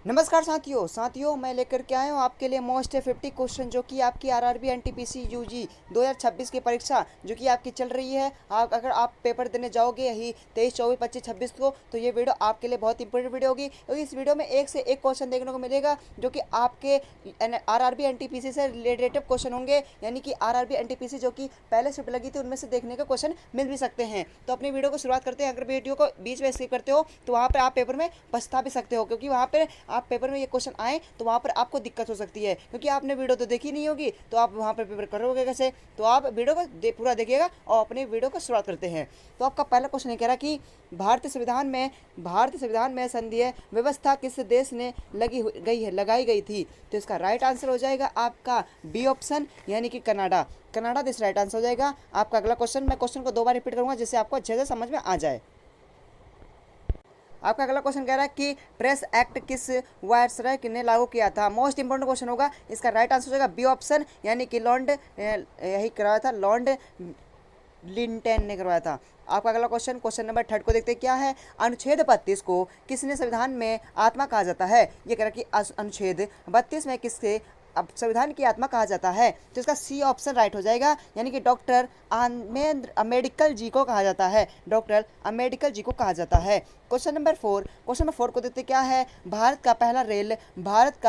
नमस्कार साथियों मैं लेकर के आया हूँ आपके लिए मोस्ट 50 क्वेश्चन जो कि आपकी आरआरबी एनटीपीसी यूजी 2026 की परीक्षा जो कि आपकी चल रही है। आप अगर आप पेपर देने जाओगे यही 23 24 25 26 को, तो ये वीडियो आपके लिए बहुत इंपॉर्टेंट वीडियो होगी क्योंकि इस वीडियो में एक से एक क्वेश्चन देखने को मिलेगा जो कि आपके आरआरबी एनटीपीसी से रिलेटेड क्वेश्चन होंगे, यानी कि आरआरबी एनटीपीसी जो कि पहले शिफ्ट लगी थी उनमें से देखने के क्वेश्चन मिल भी सकते हैं। तो अपनी वीडियो को शुरुआत करते हैं। अगर वीडियो को बीच में स्किप करते हो तो वहाँ पर आप पेपर में पछता भी सकते हो, क्योंकि वहाँ पर आप पेपर में ये क्वेश्चन आए तो वहाँ पर आपको दिक्कत हो सकती है, क्योंकि आपने वीडियो तो देखी नहीं होगी तो आप वहाँ पर पेपर करोगे कैसे। तो आप वीडियो को पूरा देखिएगा और अपने वीडियो को शुरुआत करते हैं। तो आपका पहला क्वेश्चन ये कह रहा कि भारतीय संविधान में संघीय व्यवस्था किस देश ने लगाई गई थी। तो इसका राइट आंसर हो जाएगा आपका बी ऑप्शन, यानी कि Canada. Canada this right answer हो जाएगा। आपका अगला क्वेश्चन, मैं क्वेश्चन को 2 बार रिपीट करूंगा जिससे आपको अच्छे से समझ में आ जाए। आपका अगला क्वेश्चन कह रहा है कि प्रेस एक्ट किस वायसराय ने लागू किया था। मोस्ट इंपोर्टेंट क्वेश्चन होगा। इसका राइट आंसर हो जाएगा बी ऑप्शन, यानी कि लॉर्ड यही करवाया था, लॉर्ड लिंटन ने करवाया था। आपका अगला क्वेश्चन, क्वेश्चन नंबर 3 को देखते क्या है। अनुच्छेद 32 को किसने संविधान में आत्मा कहा जाता है। ये कह रहा है कि अनुच्छेद 32 में किससे अब संविधान की आत्मा कहा जाता है। तो इसका सी ऑप्शन राइट हो जाएगा, यानी कि डॉक्टर अम्बेडकर जी को कहा जाता है। डॉक्टर अम्बेडकर जी को कहा जाता है। क्वेश्चन नंबर 4 को देखते क्या है। भारत का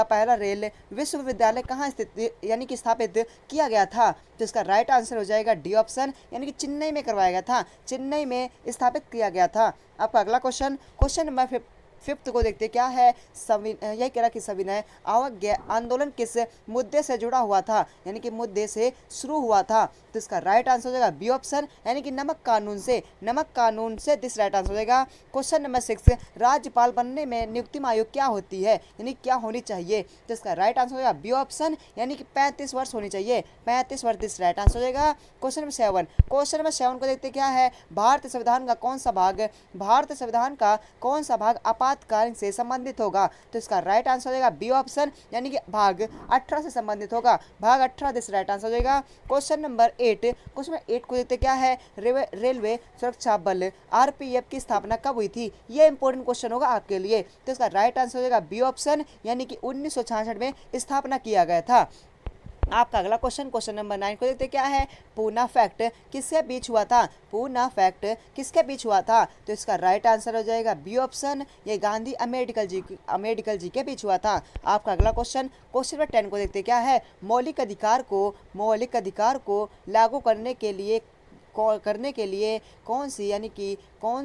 पहला रेल विश्वविद्यालय कहाँ स्थित यानी कि स्थापित किया गया था। तो इसका राइट आंसर हो जाएगा डी ऑप्शन, यानी कि चेन्नई में करवाया गया था, चेन्नई में स्थापित किया गया था। आपका अगला क्वेश्चन, क्वेश्चन नंबर 5 को देखते क्या है। यही कह रहा कि सविनय अवज्ञा आंदोलन किस मुद्दे से जुड़ा हुआ था, यानी कि मुद्दे से शुरू हुआ था। तो इसका राइट आंसर हो जाएगा बी ऑप्शन, यानी कि नमक कानून से दिस राइट आंसर हो जाएगा। क्वेश्चन नंबर 6, राज्यपाल बनने में नियुक्ति आयु क्या होती है, यानी क्या होनी चाहिए। तो इसका राइट आंसर हो जाएगा बी ऑप्शन, यानी कि 35 वर्ष होनी चाहिए, 35 वर्ष दिस राइट आंसर हो जाएगा। क्वेश्चन नंबर 7 को देखते क्या है। भारतीय संविधान का कौन सा भाग आपातकाल से संबंधित होगा। तो इसका राइट आंसर हो जाएगा बी ऑप्शन, यानी कि भाग 18 से संबंधित होगा, भाग 18 दिस राइट आंसर हो जाएगा। क्वेश्चन नंबर 8 को देखते क्या है। रेलवे सुरक्षा बल आरपीएफ की स्थापना कब हुई थी। ये इंपॉर्टेंट क्वेश्चन होगा आपके लिए। तो इसका राइट आंसर हो जाएगा बी ऑप्शन, यानी कि 1966 में स्थापना किया गया था। आपका अगला क्वेश्चन, क्वेश्चन नंबर 9 को देखते क्या है। पूना फैक्ट किसके बीच हुआ था। तो इसका राइट आंसर हो जाएगा बी ऑप्शन, ये गांधी अम्बेडकर जी के बीच हुआ था। आपका अगला क्वेश्चन, क्वेश्चन नंबर 10 को देखते क्या है। मौलिक अधिकार को लागू करने के लिए कौन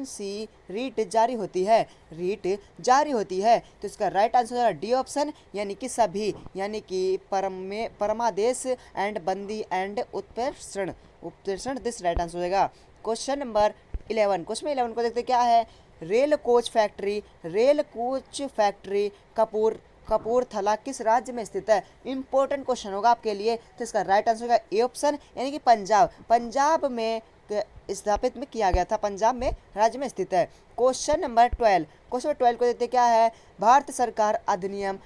सी रीट जारी होती है। तो इसका राइट आंसर है डी ऑप्शन, यानी कि सभी, यानी कि परमादेश एंड बंदी एंड उत्प्रेषण दिस राइट आंसर हो जाएगा। क्वेश्चन नंबर 11 को देखते क्या है। रेल कोच फैक्ट्री कपूरथला किस राज्य में स्थित है। इंपॉर्टेंट क्वेश्चन होगा आपके लिए। तो इसका राइट आंसर होगा ए ऑप्शन, यानी कि पंजाब में स्थापित में किया गया था, पंजाब में राज्य में स्थित है। क्वेश्चन नंबर 12 को देखते क्या है। भारत सरकार अधिनियम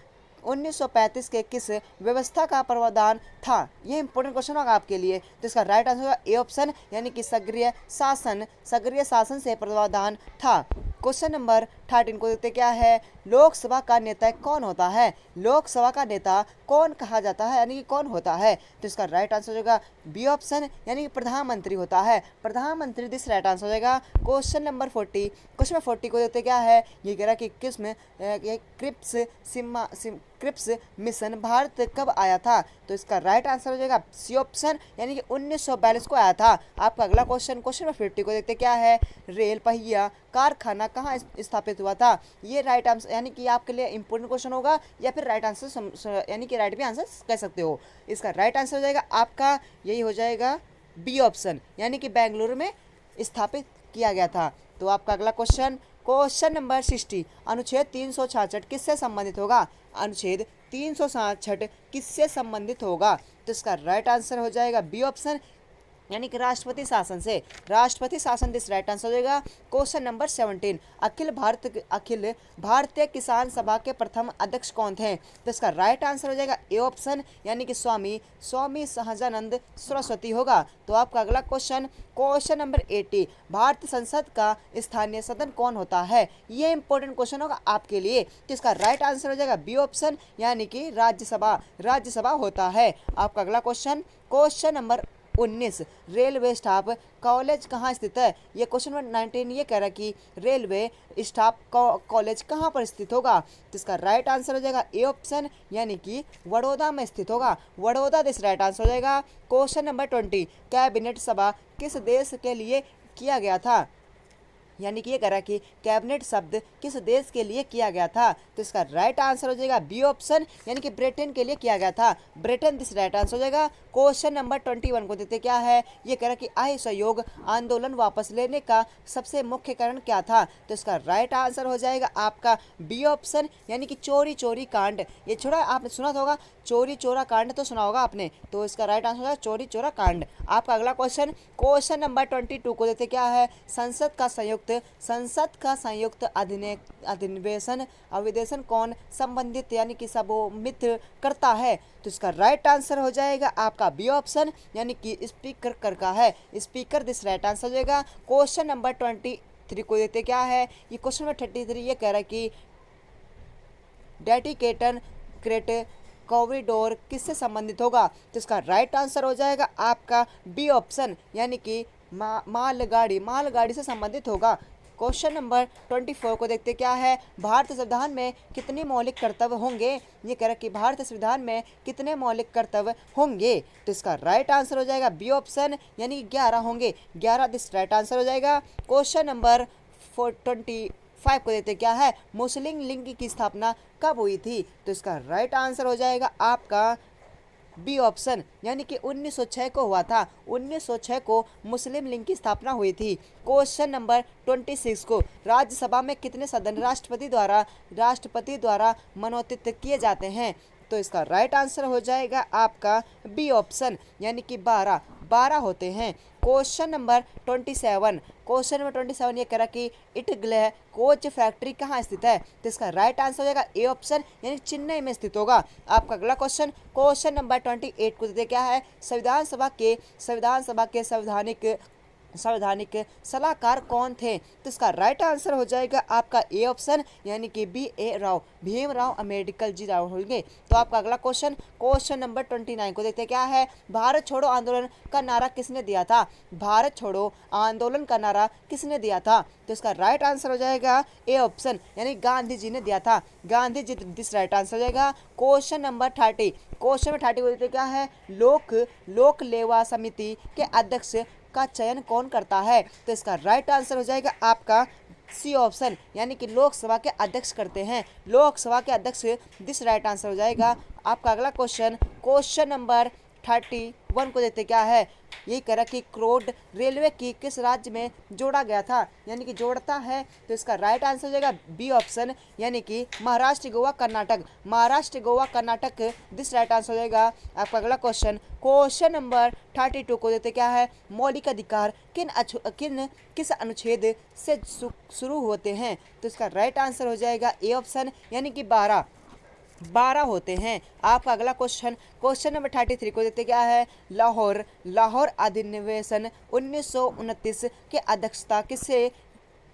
1935 के किस व्यवस्था का प्रावधान था। ये इंपॉर्टेंट क्वेश्चन होगा आपके लिए। तो इसका राइट आंसर होगा ए ऑप्शन, यानी कि सक्रिय शासन से प्रावधान था। क्वेश्चन नंबर 13 को देखते क्या है। लोकसभा का नेता कौन होता है। लोकसभा का नेता कौन कहा जाता है, यानी कि कौन होता है। तो इसका राइट आंसर होगा बी ऑप्शन, यानी कि प्रधानमंत्री होता है, प्रधानमंत्री दिस राइट आंसर हो जाएगा। क्वेश्चन नंबर 40 को देखते क्या है। ये कह रहा है कि क्रिप्स मिशन भारत कब आया था। तो इसका राइट आंसर हो जाएगा सी ऑप्शन, यानी कि 1942 को आया था। आपका अगला क्वेश्चन नंबर 50 को देखते क्या है। रेल पहिया कारखाना कहाँ स्थापित हुआ था। ये राइट आंसर, यानी कि आपके लिए इंपॉर्टेंट क्वेश्चन होगा, या फिर राइट आंसर यानी कि राइट भी आंसर कह सकते हो। इसका राइट आंसर हो जाएगा आपका, यही हो जाएगा बी ऑप्शन, यानी कि बेंगलुरु में स्थापित किया गया था। तो आपका अगला क्वेश्चन नंबर 60, अनुच्छेद 366 किससे संबंधित होगा। अनुच्छेद 366 किससे संबंधित होगा। तो इसका राइट आंसर हो जाएगा बी ऑप्शन, यानी कि राष्ट्रपति शासन से, राष्ट्रपति शासन दिस राइट आंसर हो जाएगा क्वेश्चन नंबर 17। अखिल भारतीय किसान सभा के प्रथम अध्यक्ष कौन थे? तो इसका राइट आंसर हो जाएगा ए ऑप्शन, यानी कि स्वामी सहजानंद सरस्वती होगा। तो आपका अगला क्वेश्चन, क्वेश्चन नंबर 80, भारत संसद का स्थानीय सदन कौन होता है? ये इंपॉर्टेंट क्वेश्चन होगा आपके लिए। तो इसका राइट आंसर हो जाएगा बी ऑप्शन, यानी कि राज्यसभा होता है। आपका अगला question, question number 19, railway staff college कहाँ स्थित है? ये क्वेश्चन नंबर 19 ये कह रहा है कि रेलवे स्टाफ कॉलेज कहाँ पर स्थित होगा? तो इसका राइट आंसर हो जाएगा ए ऑप्शन, यानी कि वडोदरा में स्थित होगा। वडोदरा दिस राइट आंसर हो जाएगा। क्वेश्चन नंबर 20, कैबिनेट सभा किस देश के लिए किया गया था? यानी कि ये कह रहा है कि कैबिनेट शब्द किस देश के लिए किया गया था? तो इसका राइट आंसर हो जाएगा बी ऑप्शन, यानी कि ब्रिटेन के लिए किया गया था। ब्रिटेन दिस राइट आंसर हो जाएगा। क्वेश्चन नंबर 21 को देते क्या है? ये कह रहा है कि असहयोग आंदोलन वापस लेने का सबसे मुख्य कारण क्या था? तो इसका राइट आंसर हो जाएगा आपका बी ऑप्शन, यानी कि चोरी कांड। ये छोड़ा आपने सुना होगा, चोरी चोरा कांड तो सुना होगा आपने। तो इसका राइट आंसर होगा चोरी चोरा कांड। आपका अगला क्वेश्चन, क्वेश्चन नंबर 22 को देते क्या है? संसद का संयुक्त अधिवेशन कौन संबंधित यानी कि सम्मिलित करता है? तो इसका राइट आंसर हो जाएगा आपका बी ऑप्शन, यानी कि स्पीकर करता है। स्पीकर दिस राइट आंसर हो जाएगा। क्वेश्चन नंबर 23 को देते क्या है? ये क्वेश्चन नंबर 33 ये कह रहा है कि डेडिकेटेड क्रेट कॉरिडोर किससे संबंधित होगा? तो इसका राइट आंसर हो जाएगा आपका बी ऑप्शन, यानी कि मालगाड़ी से संबंधित होगा। क्वेश्चन नंबर 24 को देखते क्या है? भारतीय संविधान में कितने मौलिक कर्तव्य होंगे? ये कह रहा है कि भारतीय संविधान में कितने मौलिक कर्तव्य होंगे? तो इसका राइट आंसर हो जाएगा बी ऑप्शन, यानी कि 11 होंगे। 11 दिस राइट आंसर हो जाएगा। क्वेश्चन नंबर 25 को देते क्या है? मुस्लिम लीग की स्थापना कब हुई थी? तो इसका राइट आंसर हो जाएगा आपका बी ऑप्शन, यानी कि 1906 को हुआ था। 1906 को मुस्लिम लीग की स्थापना हुई थी। क्वेश्चन नंबर 26 को, राज्यसभा में कितने सदन राष्ट्रपति द्वारा मनोनीत किए जाते हैं? तो इसका राइट आंसर हो जाएगा आपका बी ऑप्शन, यानी कि 12 होते हैं। क्वेश्चन नंबर 27 ये कह रहा कि इटग्ले कोच फैक्ट्री कहाँ स्थित है? तो इसका राइट आंसर हो जाएगा ए ऑप्शन, यानी चेन्नई में स्थित होगा। आपका अगला क्वेश्चन, क्वेश्चन नंबर 28 को देते क्या है? संविधान सभा के संवैधानिक सलाहकार कौन थे? तो इसका राइट आंसर हो जाएगा आपका ए ऑप्शन, यानी कि भीमराव अम्बेडकर जी राव होंगे। तो आपका अगला क्वेश्चन, क्वेश्चन नंबर 29 को देखते क्या है? भारत छोड़ो आंदोलन का नारा किसने दिया था? भारत छोड़ो आंदोलन का नारा किसने दिया था? तो इसका राइट आंसर हो जाएगा ए ऑप्शन, यानी गांधी जी ने दिया था। Gandhi ji this right answer हो जाएगा। क्वेश्चन नंबर 30 को देखते क्या है? लोक लेवा समिति के अध्यक्ष का चयन कौन करता है? तो इसका राइट आंसर हो जाएगा आपका सी ऑप्शन, यानी कि लोकसभा के अध्यक्ष करते हैं। लोकसभा के अध्यक्ष दिस राइट आंसर हो जाएगा। आपका अगला क्वेश्चन, क्वेश्चन नंबर 31 को देते क्या है? यही कह रहा कि क्रोड रेलवे की किस राज्य में जोड़ा गया था, यानी कि जोड़ता है? तो इसका राइट आंसर हो जाएगा बी ऑप्शन, यानी कि Maharashtra Goa Karnataka this right answer हो जाएगा। आपका अगला क्वेश्चन, क्वेश्चन नंबर 32 को देते क्या है? मौलिक अधिकार किस अनुच्छेद से शुरू होते हैं? तो इसका राइट आंसर हो जाएगा ए ऑप्शन, यानी कि 12 होते हैं। आपका अगला क्वेश्चन, क्वेश्चन नंबर 33 को देते क्या है? लाहौर अधिनिवेशन 1929 की अध्यक्षता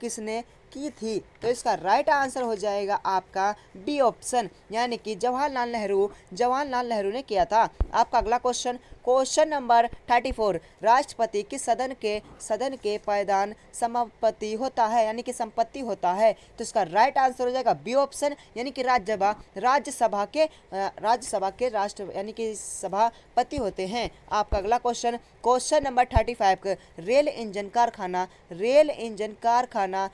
किसने की थी? तो इसका राइट आंसर हो जाएगा आपका बी ऑप्शन, यानी कि जवाहरलाल नेहरू ने किया था। आपका अगला क्वेश्चन, क्वेश्चन नंबर 34, राष्ट्रपति किस सदन के पायदान समापति होता है, यानी कि संपत्ति होता है? तो इसका राइट आंसर हो जाएगा बी ऑप्शन, यानी कि राज्यसभा के राष्ट्र यानी कि सभापति होते हैं। आपका अगला question, question number 35, rail engine कारखाना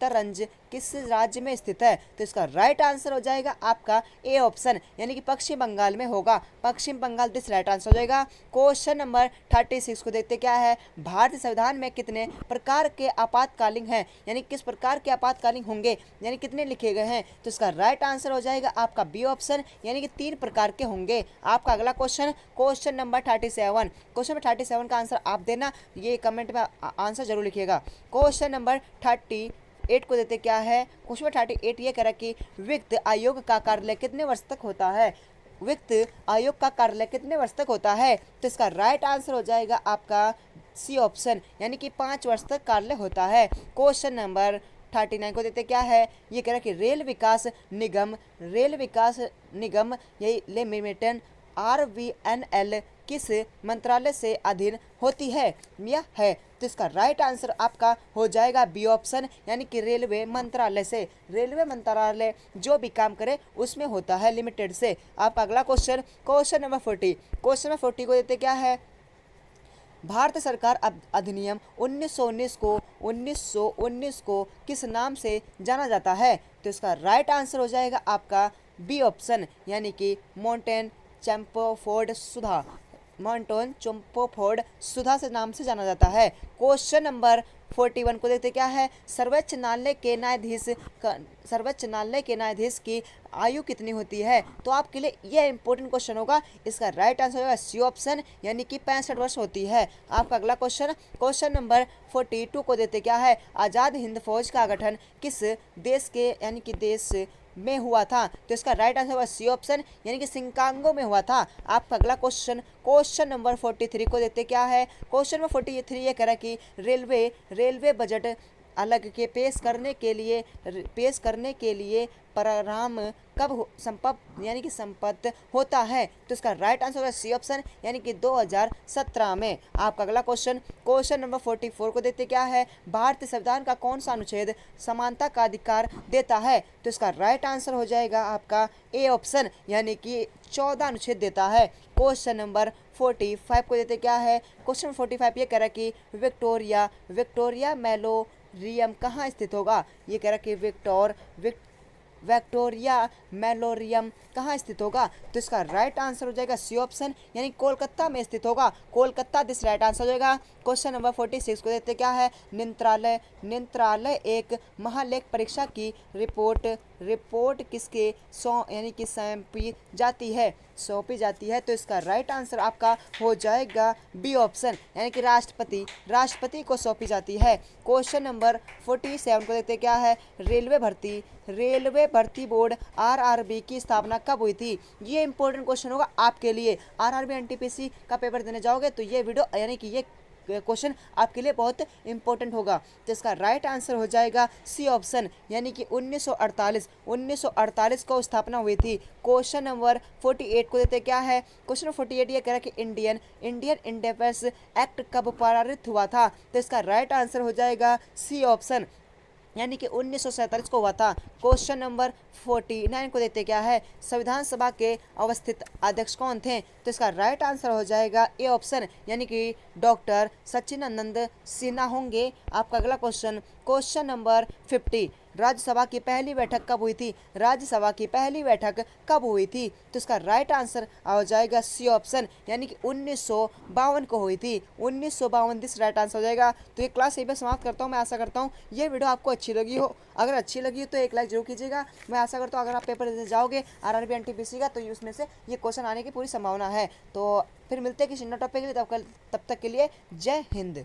शतरंज किस राज्य में स्थित है? तो इसका राइट आंसर हो जाएगा आपका ए ऑप्शन, यानी कि पश्चिम बंगाल में होगा। पश्चिम बंगाल दिस राइट आंसर हो जाएगा। क्वेश्चन नंबर 36 को देखते क्या है, भारतीय संविधान में कितने प्रकार के आपातकालीन हैं, यानी किस प्रकार के आपातकालीन होंगे, यानी कितने लिखे गए हैं? तो इसका राइट आंसर हो जाएगा आपका बी ऑप्शन, यानी कि 3 प्रकार के होंगे। आपका अगला question, question number 37, question number 37 का आंसर आप देना, ये कमेंट में आंसर जरूर लिखिएगा। क्वेश्चन नंबर 38 को देते क्या है, क्वेश्चन नंबर 38 ये कह रहा है कि वित्त आयोग का कार्यालय कितने वर्ष तक होता है? वित्त आयोग का कार्यालय कितने वर्ष तक होता है? तो इसका राइट आंसर हो जाएगा आपका सी ऑप्शन, यानी कि 5 वर्ष तक कार्यालय होता है। क्वेश्चन नंबर 39 को देते क्या है, ये कह रहा है कि रेल विकास निगम यही लिमिटेड RVNL किस मंत्रालय से अधीन होती है? यह है। तो इसका राइट आंसर आपका हो जाएगा बी ऑप्शन, यानी कि रेलवे मंत्रालय से। रेलवे मंत्रालय जो भी काम करे उसमें होता है लिमिटेड से। आपका अगला question, question number 40, question number 40 को देते क्या है, भारत सरकार अधिनियम 1919 को किस नाम से जाना जाता है? तो इसका राइट आंसर हो जाएगा आपका बी ऑप्शन, यानी कि माउंटेन चैम्पफोर्ड सुधा, माउंटेन चैम्पफोर्ड सुधा से नाम से जाना जाता है। क्वेश्चन नंबर 41 को देखते क्या है, सर्वोच्च न्यायालय के न्यायाधीश की आयु कितनी होती है? तो आपके लिए यह इंपॉर्टेंट क्वेश्चन होगा। इसका राइट आंसर होगा सी ऑप्शन, यानी कि 65 वर्ष होती है। आपका अगला क्वेश्चन, क्वेश्चन नंबर 42 को देते क्या है, आज़ाद हिंद फौज का गठन किस देश के, यानी कि देश में हुआ था? तो इसका राइट आंसर होगा सी ऑप्शन, यानी कि शिकागो में हुआ था। आपका अगला क्वेश्चन, क्वेश्चन नंबर 43 को देते क्या है, क्वेश्चन नंबर 43 ये कह रहा है कि रेलवे बजट अलग के पेश करने के लिए प्रारंभ कब संपन्न होता है? तो इसका राइट आंसर होगा सी ऑप्शन, यानी कि 2017 में। आपका अगला क्वेश्चन, क्वेश्चन नंबर 44 को देते क्या है, भारतीय संविधान का कौन सा अनुच्छेद समानता का अधिकार देता है? तो इसका राइट आंसर हो जाएगा आपका ए ऑप्शन, यानी कि 14 अनुच्छेद देता है। क्वेश्चन नंबर 45 को देते क्या है, क्वेश्चन 45 ये कह रहा है कि विक्टोरिया मेमोरियम कहाँ स्थित होगा? ये कह रहा है कि विक्टोरिया मेमोरियम कहाँ स्थित होगा? तो इसका राइट आंसर हो जाएगा सी ऑप्शन, यानी कोलकाता में स्थित होगा। कोलकाता दिस राइट आंसर हो जाएगा। क्वेश्चन नंबर 46 को देते क्या है, नेत्रालय एक महालेख परीक्षा की रिपोर्ट किसके यानी कि सौंपी जाती है? तो इसका राइट आंसर आपका हो जाएगा बी ऑप्शन, यानी कि राष्ट्रपति को सौंपी जाती है। क्वेश्चन नंबर 47 को देखते क्या है, रेलवे भर्ती बोर्ड RRB की स्थापना कब हुई थी? ये इंपॉर्टेंट क्वेश्चन होगा आपके लिए। RRB NTPC का पेपर देने जाओगे तो ये वीडियो, यानी कि ये क्वेश्चन आपके लिए बहुत इंपॉर्टेंट होगा। तो इसका राइट आंसर हो जाएगा सी ऑप्शन, यानी कि 1948 को स्थापना हुई थी। क्वेश्चन नंबर 48 को देते क्या है, क्वेश्चन नंबर 48 ये कह रहा है कि इंडियन इंडिपेंडेंस एक्ट कब पारित हुआ था? तो इसका राइट आंसर हो जाएगा सी ऑप्शन, यानी कि 1947 को हुआ था। क्वेश्चन नंबर 49 को देते क्या है, संविधान सभा के अवस्थित अध्यक्ष कौन थे? तो इसका राइट आंसर हो जाएगा ए ऑप्शन, यानी कि डॉक्टर सच्चिदानंद सिन्हा होंगे। आपका अगला क्वेश्चन, क्वेश्चन नंबर 50, राज्यसभा की पहली बैठक कब हुई थी? तो इसका राइट आंसर हो जाएगा सी ऑप्शन, यानी कि 1952 को हुई थी। 1952 दिस राइट आंसर हो जाएगा। तो ये क्लास यहीं पे समाप्त करता हूँ। मैं आशा करता हूँ ये वीडियो आपको अच्छी लगी हो। अगर अच्छी लगी हो तो एक लाइक जरूर कीजिएगा। मैं आशा करता हूँ अगर आप पेपर देने जाओगे RRB NTPC का, तो उसमें से ये क्वेश्चन आने की पूरी संभावना है। तो फिर मिलते हैं किसी नए टॉपिक के लिए, तब तक के लिए जय हिंद।